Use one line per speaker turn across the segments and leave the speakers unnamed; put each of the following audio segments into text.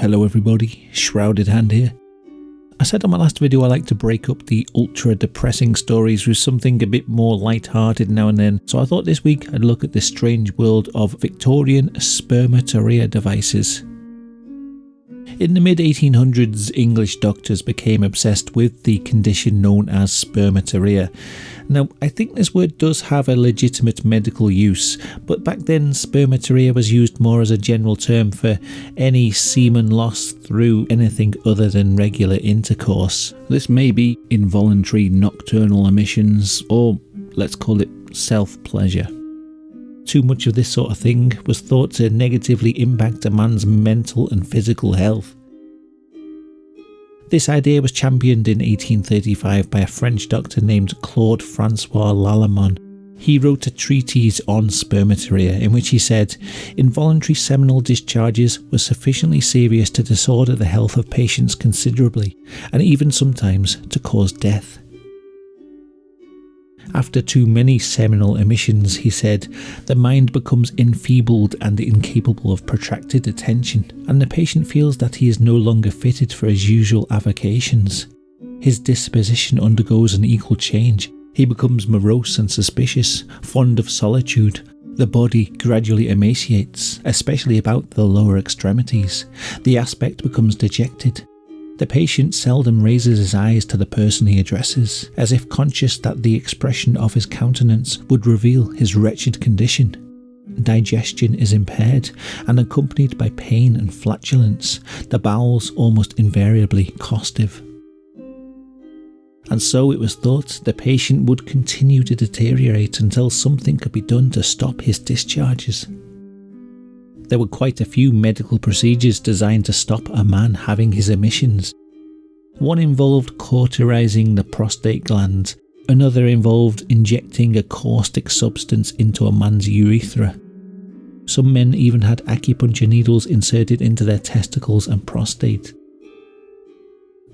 Hello everybody, Shrouded Hand here. I said on my last video I like to break up the ultra depressing stories with something a bit more light-hearted now and then, so I thought this week I'd look at the strange world of Victorian Spermatorrhea devices. In the mid-1800s, English doctors became obsessed with the condition known as spermatorrhea. Now, I think this word does have a legitimate medical use, but back then spermatorrhea was used more as a general term for any semen loss through anything other than regular intercourse. This may be involuntary nocturnal emissions, or let's call it self-pleasure. Too much of this sort of thing was thought to negatively impact a man's mental and physical health. This idea was championed in 1835 by a French doctor named Claude Francois Lallemant. He wrote a treatise on spermatorrhea in which he said, involuntary seminal discharges were sufficiently serious to disorder the health of patients considerably, and even sometimes to cause death. After too many seminal emissions, he said, the mind becomes enfeebled and incapable of protracted attention, and the patient feels that he is no longer fitted for his usual avocations. His disposition undergoes an equal change. He becomes morose and suspicious, fond of solitude. The body gradually emaciates, especially about the lower extremities. The aspect becomes dejected. The patient seldom raises his eyes to the person he addresses, as if conscious that the expression of his countenance would reveal his wretched condition. Digestion is impaired and accompanied by pain and flatulence, the bowels almost invariably costive. And so it was thought the patient would continue to deteriorate until something could be done to stop his discharges. There were quite a few medical procedures designed to stop a man having his emissions. One involved cauterizing the prostate gland, another involved injecting a caustic substance into a man's urethra. Some men even had acupuncture needles inserted into their testicles and prostate.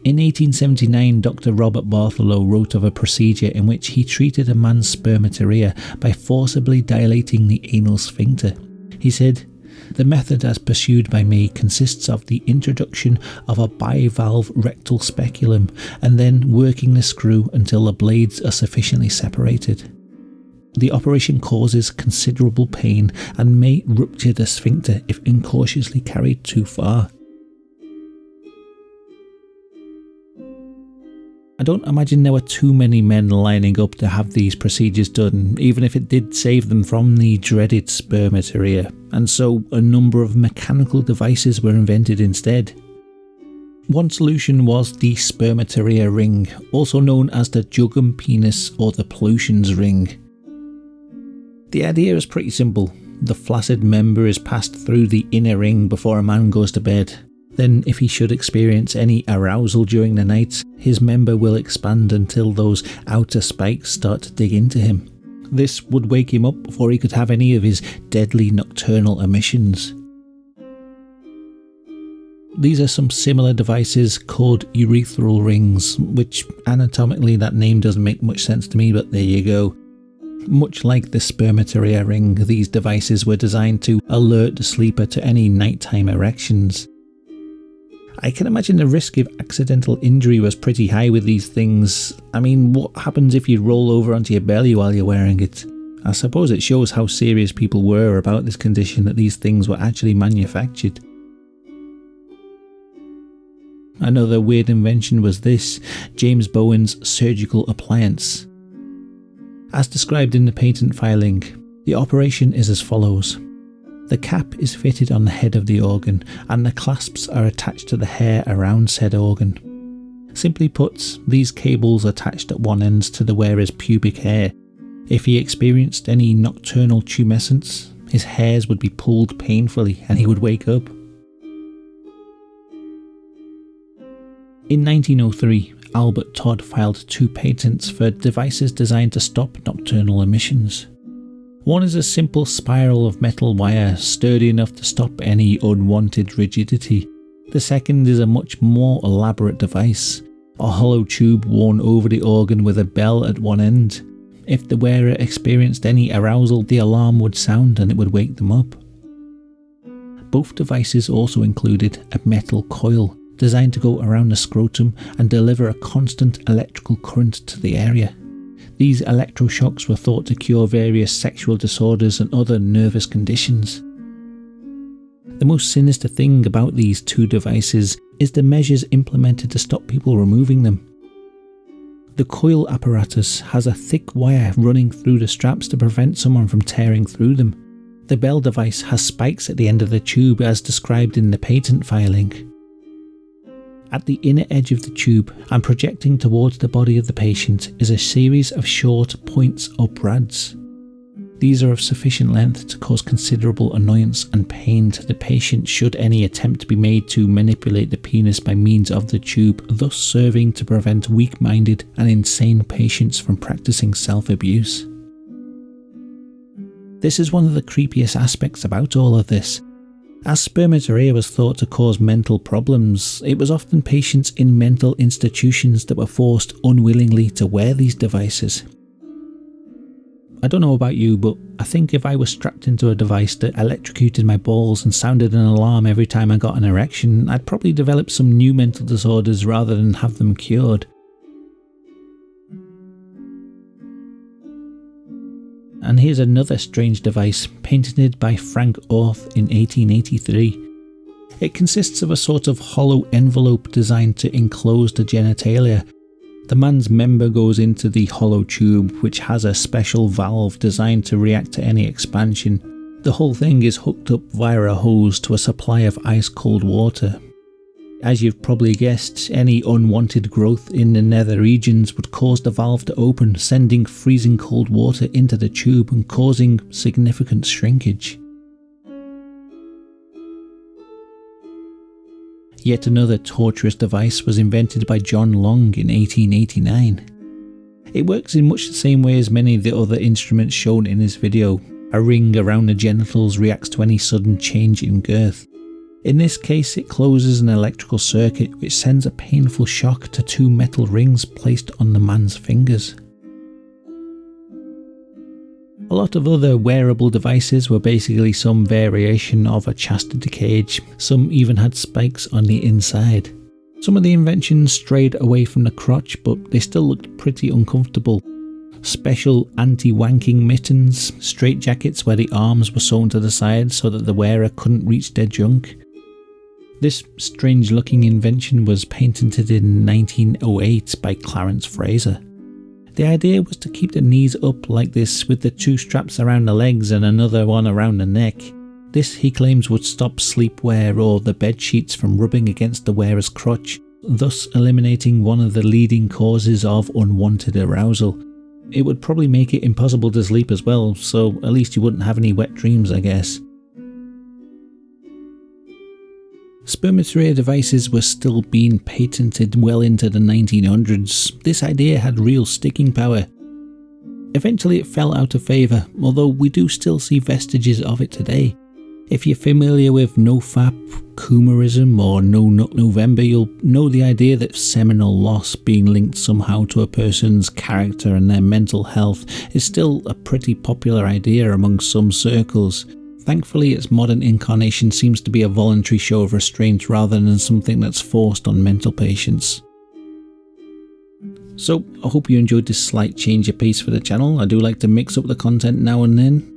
In 1879, Dr. Robert Bartholow wrote of a procedure in which he treated a man's spermatorrhea by forcibly dilating the anal sphincter. He said, the method as pursued by me consists of the introduction of a bivalve rectal speculum and then working the screw until the blades are sufficiently separated. The operation causes considerable pain and may rupture the sphincter if incautiously carried too far. I don't imagine there were too many men lining up to have these procedures done, even if it did save them from the dreaded spermatorrhea, and so a number of mechanical devices were invented instead. One solution was the spermatorrhea ring, also known as the jugum penis or the pollutions ring. The idea is pretty simple. The flaccid member is passed through the inner ring before a man goes to bed. Then, if he should experience any arousal during the night, his member will expand until those outer spikes start to dig into him. This would wake him up before he could have any of his deadly nocturnal emissions. These are some similar devices called urethral rings, which anatomically that name doesn't make much sense to me, but there you go. Much like the spermatorrhea ring, these devices were designed to alert the sleeper to any nighttime erections. I can imagine the risk of accidental injury was pretty high with these things. I mean, what happens if you roll over onto your belly while you're wearing it? I suppose it shows how serious people were about this condition that these things were actually manufactured. Another weird invention was this, James Bowen's surgical appliance. As described in the patent filing, the operation is as follows. The cap is fitted on the head of the organ, and the clasps are attached to the hair around said organ. Simply put, these cables attached at one end to the wearer's pubic hair. If he experienced any nocturnal tumescence, his hairs would be pulled painfully and he would wake up. In 1903, Albert Todd filed 2 patents for devices designed to stop nocturnal emissions. One is a simple spiral of metal wire sturdy enough to stop any unwanted rigidity. The second is a much more elaborate device, a hollow tube worn over the organ with a bell at one end. If the wearer experienced any arousal, the alarm would sound and it would wake them up. Both devices also included a metal coil designed to go around the scrotum and deliver a constant electrical current to the area. These electroshocks were thought to cure various sexual disorders and other nervous conditions. The most sinister thing about these two devices is the measures implemented to stop people removing them. The coil apparatus has a thick wire running through the straps to prevent someone from tearing through them. The Bell device has spikes at the end of the tube as described in the patent filing. At the inner edge of the tube and projecting towards the body of the patient is a series of short points or brads. These are of sufficient length to cause considerable annoyance and pain to the patient should any attempt be made to manipulate the penis by means of the tube, thus serving to prevent weak-minded and insane patients from practicing self-abuse. This is one of the creepiest aspects about all of this. As spermatorrhea was thought to cause mental problems, it was often patients in mental institutions that were forced unwillingly to wear these devices. I don't know about you, but I think if I was strapped into a device that electrocuted my balls and sounded an alarm every time I got an erection, I'd probably develop some new mental disorders rather than have them cured. And here's another strange device, patented by Frank Orth in 1883. It consists of a sort of hollow envelope designed to enclose the genitalia. The man's member goes into the hollow tube, which has a special valve designed to react to any expansion. The whole thing is hooked up via a hose to a supply of ice-cold water. As you've probably guessed, any unwanted growth in the nether regions would cause the valve to open, sending freezing cold water into the tube and causing significant shrinkage. Yet another torturous device was invented by John Long in 1889. It works in much the same way as many of the other instruments shown in this video. A ring around the genitals reacts to any sudden change in girth. In this case, it closes an electrical circuit which sends a painful shock to two metal rings placed on the man's fingers. A lot of other wearable devices were basically some variation of a chastity cage. Some even had spikes on the inside. Some of the inventions strayed away from the crotch, but they still looked pretty uncomfortable. Special anti-wanking mittens, straitjackets where the arms were sewn to the side so that the wearer couldn't reach their junk. This strange looking invention was patented in 1908 by Clarence Fraser. The idea was to keep the knees up like this with the two straps around the legs and another one around the neck. This, he claims, would stop sleepwear or the bed sheets from rubbing against the wearer's crotch, thus eliminating one of the leading causes of unwanted arousal. It would probably make it impossible to sleep as well, so at least you wouldn't have any wet dreams, I guess. Spermatorrhea devices were still being patented well into the 1900s. This idea had real sticking power. Eventually it fell out of favour, although we do still see vestiges of it today. If you're familiar with nofap, coomerism or no nut November, you'll know the idea that seminal loss being linked somehow to a person's character and their mental health is still a pretty popular idea among some circles. Thankfully, its modern incarnation seems to be a voluntary show of restraint rather than something that's forced on mental patients. So, I hope you enjoyed this slight change of pace for the channel. I do like to mix up the content now and then.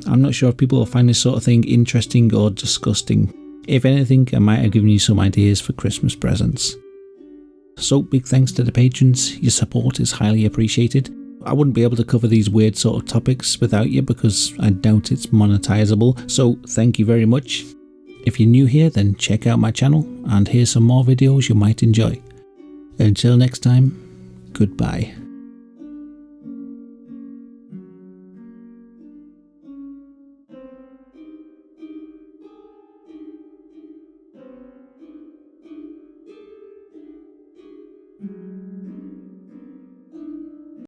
I'm not sure if people will find this sort of thing interesting or disgusting. If anything, I might have given you some ideas for Christmas presents. So, big thanks to the patrons. Your support is highly appreciated. I wouldn't be able to cover these weird sort of topics without you because I doubt it's monetizable, so thank you very much. If you're new here, then check out my channel and here's some more videos you might enjoy. Until next time, goodbye.